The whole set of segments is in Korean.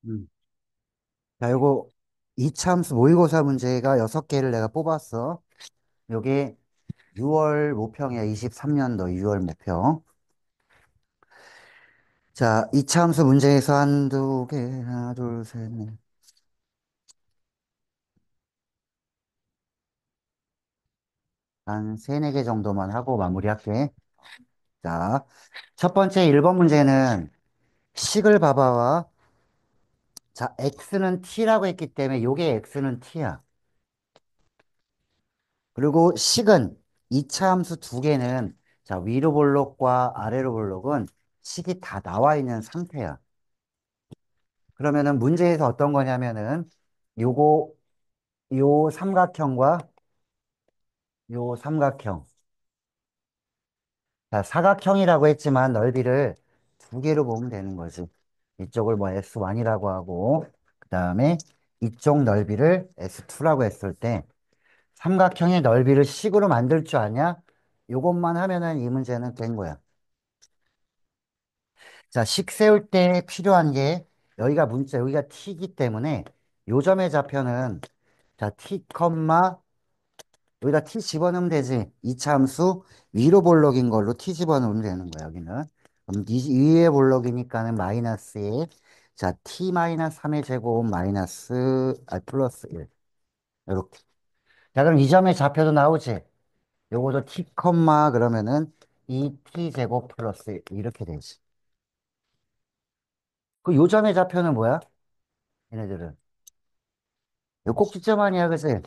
음. 자, 요거 이차함수 모의고사 문제가 6개를 내가 뽑았어. 요게 6월 모평이야. 23년도 6월 모평. 자, 이차함수 문제에서 한두 개, 하나, 둘, 셋, 넷. 한 세네 개 정도만 하고 마무리할게. 자, 첫 번째 1번 문제는 식을 봐봐와. 자, x는 t라고 했기 때문에 요게 x는 t야. 그리고 식은 이차함수 두 개는 자, 위로 볼록과 아래로 볼록은 식이 다 나와 있는 상태야. 그러면은 문제에서 어떤 거냐면은 요거 요 삼각형과 요 삼각형. 자, 사각형이라고 했지만 넓이를 두 개로 보면 되는 거지. 이쪽을 뭐 S1이라고 하고 그다음에 이쪽 넓이를 S2라고 했을 때 삼각형의 넓이를 식으로 만들 줄 아냐? 요것만 하면은 이 문제는 된 거야. 자, 식 세울 때 필요한 게 여기가 문자, 여기가 t이기 때문에 요점의 좌표는 자, t, 여기다 t 집어넣으면 되지. 이차함수 위로 볼록인 걸로 t 집어넣으면 되는 거야, 여기는. 그럼 위에 볼록이니까는 마이너스 1. 자, t 마이너스 3의 제곱 플러스 1. 이렇게. 자, 그럼 이 점의 좌표도 나오지. 요거도 t, 그러면은 2t 제곱 플러스 1. 이렇게 되지. 그 요점의 좌표는 뭐야? 얘네들은. 요 꼭지점 아니야, 그지?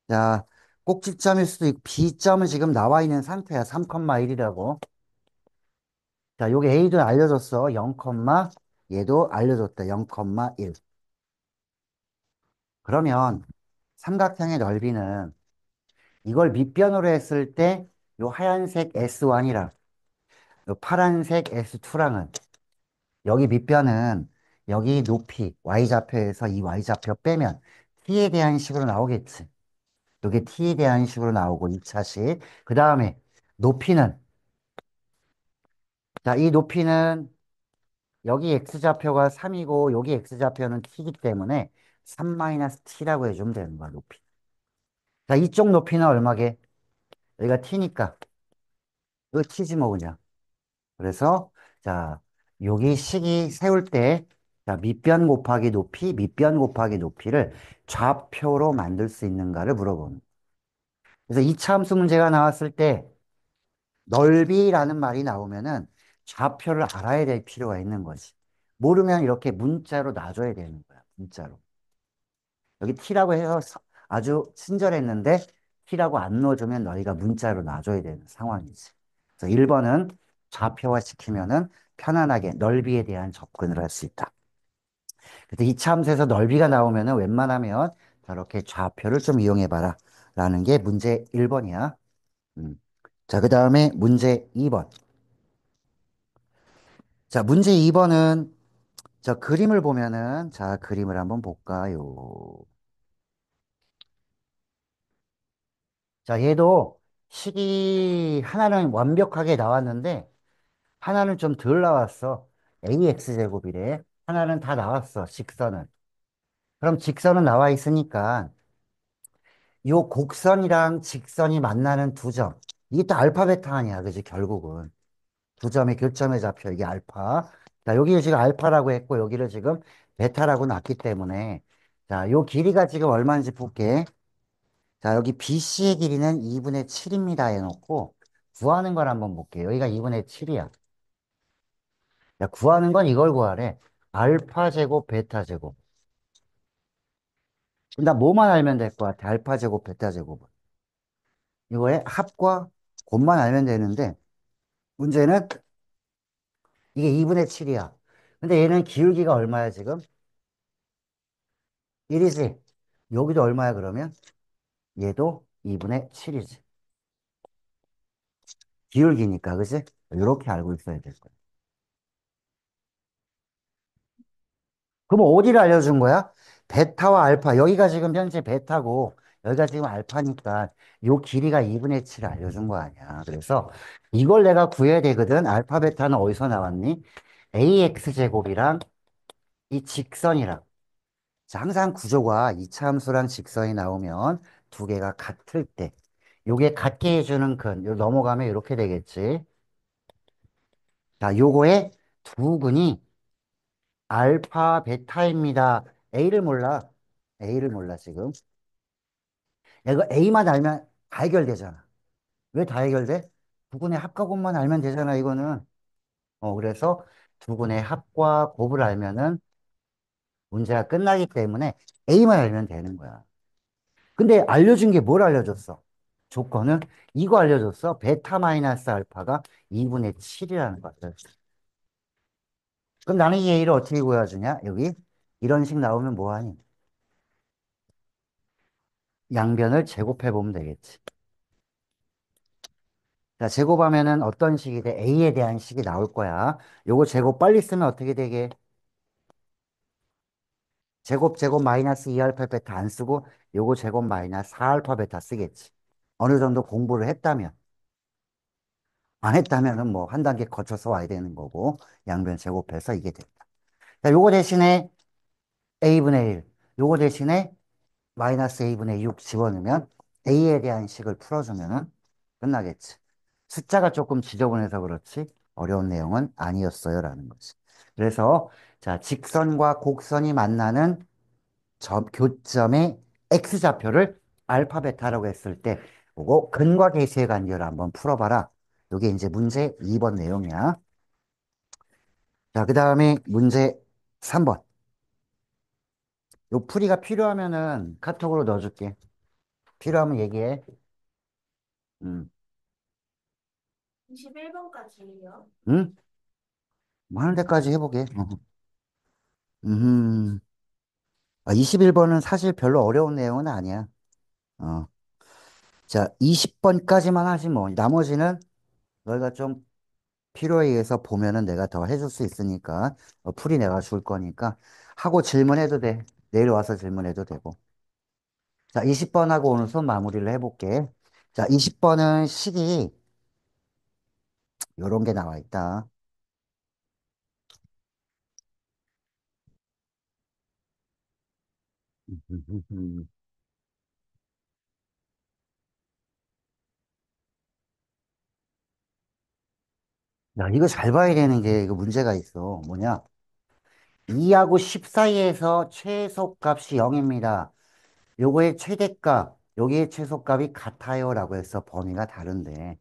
자, 꼭지점일 수도 있고, B점은 지금 나와 있는 상태야. 3,1이라고. 자, 요게 A도 알려줬어. 0, 얘도 알려줬다. 0,1. 그러면 삼각형의 넓이는 이걸 밑변으로 했을 때 요 하얀색 S1이랑 요 파란색 S2랑은 여기 밑변은 여기 높이 Y좌표에서 이 Y좌표 빼면 T에 대한 식으로 나오겠지. 요게 T에 대한 식으로 나오고 2차식. 그 다음에 높이는 자, 이 높이는 여기 x좌표가 3이고 여기 x좌표는 t이기 때문에 3-t라고 해주면 되는 거야, 높이. 자, 이쪽 높이는 얼마게? 여기가 t니까 이거 t지 뭐 그냥. 그래서 자, 여기 식이 세울 때 자, 밑변 곱하기 높이, 밑변 곱하기 높이를 좌표로 만들 수 있는가를 물어보는. 그래서 이차 함수 문제가 나왔을 때 넓이라는 말이 나오면은 좌표를 알아야 될 필요가 있는 거지. 모르면 이렇게 문자로 놔줘야 되는 거야. 문자로. 여기 t라고 해서 아주 친절했는데 t라고 안 넣어주면 너희가 문자로 놔줘야 되는 상황이지. 그래서 1번은 좌표화 시키면은 편안하게 넓이에 대한 접근을 할 수 있다. 그래서 이차 함수에서 넓이가 나오면은 웬만하면 저렇게 좌표를 좀 이용해봐라. 라는 게 문제 1번이야. 자, 그 다음에 문제 2번. 자, 문제 2번은 저 그림을 보면은 자, 그림을 한번 볼까요? 자, 얘도 식이 하나는 완벽하게 나왔는데 하나는 좀 덜 나왔어. AX제곱이래. 하나는 다 나왔어. 직선은. 그럼 직선은 나와 있으니까 요 곡선이랑 직선이 만나는 두 점. 이게 또 알파 베타 아니야. 그지? 결국은. 두 점의 교점의 좌표. 이게 알파. 자, 여기 지금 알파라고 했고 여기를 지금 베타라고 놨기 때문에 자, 요 길이가 지금 얼마인지 볼게. 자, 여기 BC의 길이는 2분의 7입니다 해놓고 구하는 걸 한번 볼게요. 여기가 2분의 7이야. 야, 구하는 건 이걸 구하래. 알파 제곱, 베타 제곱. 나 뭐만 알면 될 것 같아. 알파 제곱, 베타 제곱. 이거의 합과 곱만 알면 되는데 문제는 이게 2분의 7이야. 근데 얘는 기울기가 얼마야 지금? 1이지. 여기도 얼마야 그러면? 얘도 2분의 7이지. 기울기니까, 그지? 이렇게 알고 있어야 될 거야. 그럼 어디를 알려준 거야? 베타와 알파. 여기가 지금 현재 베타고, 여기가 지금 알파니까, 요 길이가 2분의 7을 알려준 거 아니야. 그래서 이걸 내가 구해야 되거든. 알파, 베타는 어디서 나왔니? AX 제곱이랑 이 직선이라. 자, 항상 구조가 이차함수랑 직선이 나오면 두 개가 같을 때, 요게 같게 해주는 근, 요 넘어가면 이렇게 되겠지. 자, 요거의 두 근이 알파, 베타입니다. A를 몰라. A를 몰라, 지금. 야, 이거 A만 알면 다 해결되잖아. 왜 다 해결돼? 두 근의 합과 곱만 알면 되잖아, 이거는. 그래서 두 근의 합과 곱을 알면은 문제가 끝나기 때문에 A만 알면 되는 거야. 근데 알려준 게 뭘 알려줬어? 조건은 이거 알려줬어. 베타 마이너스 알파가 2분의 7이라는 거 알려줬어. 그럼 나는 이 A를 어떻게 구해주냐? 여기 이런 식 나오면 뭐하니? 양변을 제곱해보면 되겠지. 자, 제곱하면은 어떤 식이 돼? A에 대한 식이 나올 거야. 요거 제곱 빨리 쓰면 어떻게 되게? 제곱 마이너스 2알파 베타 안 쓰고 요거 제곱 마이너스 4알파 베타 쓰겠지. 어느 정도 공부를 했다면. 안 했다면은 뭐 한 단계 거쳐서 와야 되는 거고 양변 제곱해서 이게 된다. 자, 요거 대신에 A분의 1, 요거 대신에 마이너스 A분의 6 집어넣으면 A에 대한 식을 풀어주면은 끝나겠지. 숫자가 조금 지저분해서 그렇지 어려운 내용은 아니었어요라는 거지. 그래서 자, 직선과 곡선이 만나는 교점의 X좌표를 알파 베타라고 했을 때 그거 근과 계수의 관계를 한번 풀어봐라. 요게 이제 문제 2번 내용이야. 자, 그 다음에 문제 3번. 요 풀이가 필요하면은 카톡으로 넣어줄게. 필요하면 얘기해. 음. 21번까지요. 응? 뭐 하는 데까지 해보게. 음. 21번은 사실 별로 어려운 내용은 아니야. 어. 자, 20번까지만 하지 뭐. 나머지는 너희가 좀 필요에 의해서 보면은 내가 더 해줄 수 있으니까 풀이 내가 줄 거니까 하고 질문해도 돼. 내일 와서 질문해도 되고. 자, 20번하고 오늘 수업 마무리를 해볼게. 자, 20번은 식이 요런 게 나와 있다. 야, 이거 잘 봐야 되는 게 이거 문제가 있어. 뭐냐? 2하고 10 사이에서 최소값이 0입니다. 요거의 최대값, 여기의 최소값이 같아요라고 해서 범위가 다른데.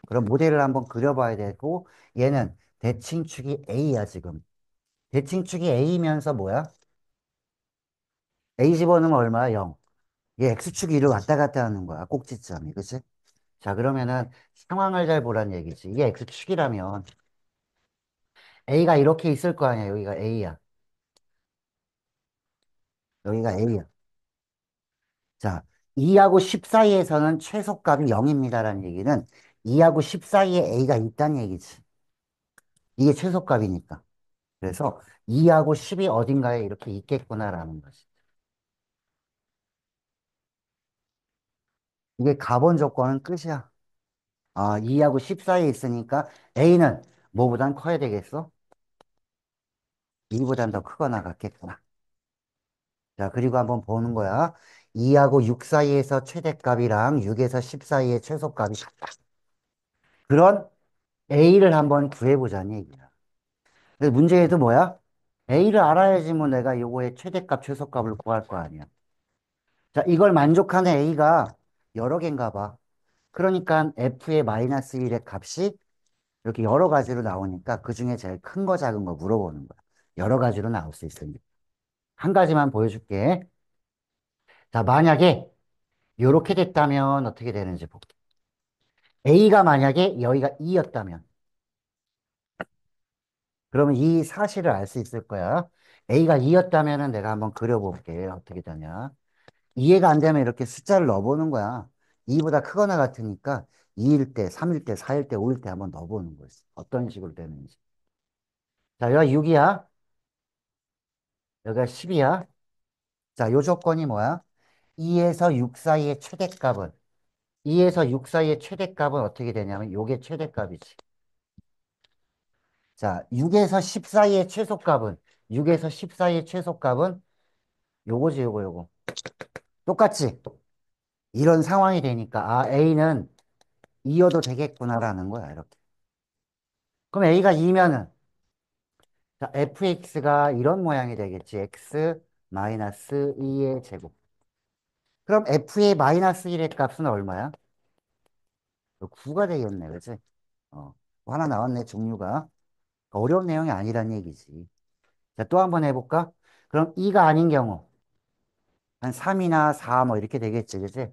그럼 모델을 한번 그려봐야 되고, 얘는 대칭축이 A야, 지금. 대칭축이 A면서 뭐야? A 집어넣으면 얼마야? 0. 얘 X축이 이를 왔다 갔다 하는 거야, 꼭지점이. 그치? 자, 그러면은 상황을 잘 보란 얘기지. 이게 X축이라면 A가 이렇게 있을 거 아니야. 여기가 A야. 여기가 A야. 자, 2하고 10 사이에서는 최소값이 0입니다라는 얘기는 2하고 10 사이에 A가 있다는 얘기지. 이게 최소값이니까. 그래서 2하고 10이 어딘가에 이렇게 있겠구나라는 거지. 이게 가본 조건은 끝이야. 2하고 10 사이에 있으니까 A는 뭐보단 커야 되겠어? 2보단 더 크거나 같겠구나. 자, 그리고 한번 보는 거야. 2하고 6 사이에서 최대값이랑 6에서 10 사이의 최소값이 같다. 그런 A를 한번 구해보자는 얘기야. 근데 문제에도 뭐야? A를 알아야지 뭐 내가 요거의 최대값, 최소값을 구할 거 아니야. 자, 이걸 만족하는 A가 여러 개인가 봐. 그러니까 F의 마이너스 1의 값이 이렇게 여러 가지로 나오니까 그 중에 제일 큰 거, 작은 거 물어보는 거야. 여러 가지로 나올 수 있으니까. 한 가지만 보여줄게. 자, 만약에 이렇게 됐다면 어떻게 되는지 볼게. A가 만약에 여기가 2였다면 그러면 이 사실을 알 수 있을 거야. A가 2였다면 내가 한번 그려볼게. 어떻게 되냐. 이해가 안 되면 이렇게 숫자를 넣어보는 거야. 2보다 크거나 같으니까 2일 때, 3일 때, 4일 때, 5일 때 한번 넣어보는 거지. 어떤 식으로 되는지. 자, 여기가 6이야. 여기가 10이야. 자, 요 조건이 뭐야? 2에서 6 사이의 최대값은 2에서 6 사이의 최대값은 어떻게 되냐면 요게 최대값이지. 자, 6에서 10 사이의 최소값은 6에서 10 사이의 최소값은 요거지, 요거. 똑같지? 이런 상황이 되니까, 아, A는 2여도 되겠구나라는 거야, 이렇게. 그럼 A가 2면은, 자, fx가 이런 모양이 되겠지. x 마이너스 2의 제곱. 그럼 f의 마이너스 1의 값은 얼마야? 9가 되겠네, 그치? 어, 뭐 하나 나왔네, 종류가. 어려운 내용이 아니란 얘기지. 자, 또 한번 해볼까? 그럼 2가 아닌 경우, 한 3이나 4 뭐 이렇게 되겠지, 그치?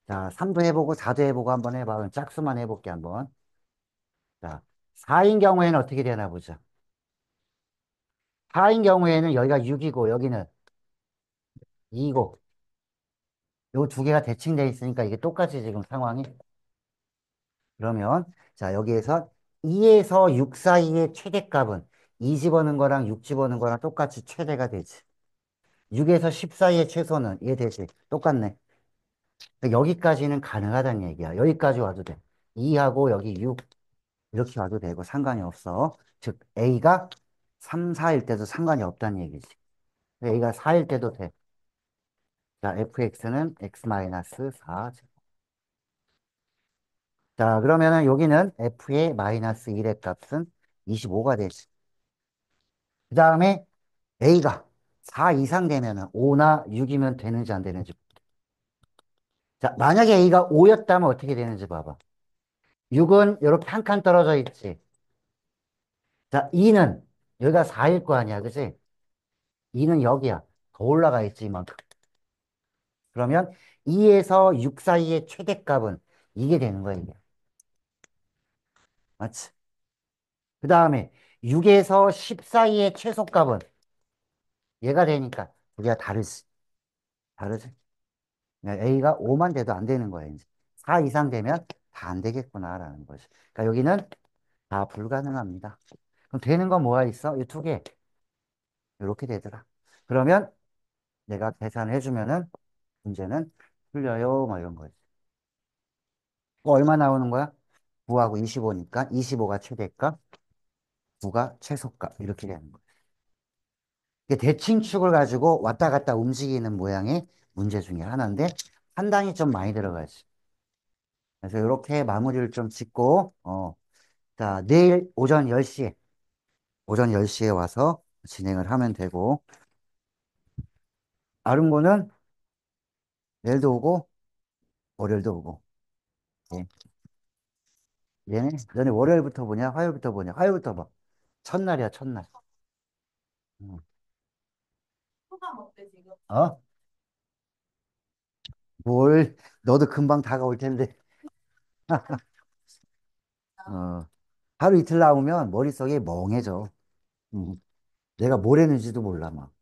자, 3도 해보고 4도 해보고 한번 해봐. 그럼 짝수만 해볼게, 한번. 자, 4인 경우에는 어떻게 되나 보자. 4인 경우에는 여기가 6이고, 여기는 2고, 요 두 개가 대칭돼 있으니까 이게 똑같이 지금 상황이. 그러면, 자, 여기에서 2에서 6 사이의 최대값은 2 집어넣은 거랑 6 집어넣은 거랑 똑같이 최대가 되지. 6에서 10 사이의 최소는 이해되지? 똑같네. 그러니까 여기까지는 가능하다는 얘기야. 여기까지 와도 돼. 2하고 여기 6 이렇게 와도 되고 상관이 없어. 즉 A가 3, 4일 때도 상관이 없다는 얘기지. A가 4일 때도 돼. 자, fx는 x-4. 자, 그러면은 여기는 f의 마이너스 1의 값은 25가 되지. 그 다음에 A가 4 이상 되면은 5나 6이면 되는지 안 되는지. 자, 만약에 A가 5였다면 어떻게 되는지 봐봐. 6은 이렇게 한 칸 떨어져 있지. 자, 2는 여기가 4일 거 아니야, 그치? 2는 여기야. 더 올라가 있지, 이만큼. 그러면 2에서 6 사이의 최대값은 이게 되는 거야, 이게. 맞지? 그 다음에 6에서 10 사이의 최소값은 얘가 되니까 우리가 다르지. 다르지? 그러니까 A가 5만 돼도 안 되는 거야, 이제. 4 이상 되면 다 안 되겠구나라는 거지. 그러니까 여기는 다 불가능합니다. 그럼 되는 건 뭐가 있어? 이 두 개. 이렇게 되더라. 그러면 내가 계산을 해주면은 문제는 풀려요. 뭐 이런 거지. 얼마 나오는 거야? 9하고 25니까 25가 최대값, 9가 최소값. 이렇게 되는 거야. 이게 대칭축을 가지고 왔다 갔다 움직이는 모양의 문제 중에 하나인데 판단이 좀 많이 들어가지. 그래서 이렇게 마무리를 좀 짓고, 자, 내일 오전 10시에 와서 진행을 하면 되고, 아름고는 내일도 오고, 월요일도 오고. 예. 너네 월요일부터 보냐? 화요일부터 보냐? 화요일부터 봐. 첫날이야, 첫날. 응. 어? 뭘, 너도 금방 다가올 텐데. 어, 하루 이틀 나오면 머릿속이 멍해져. 응. 내가 뭘 했는지도 몰라, 막.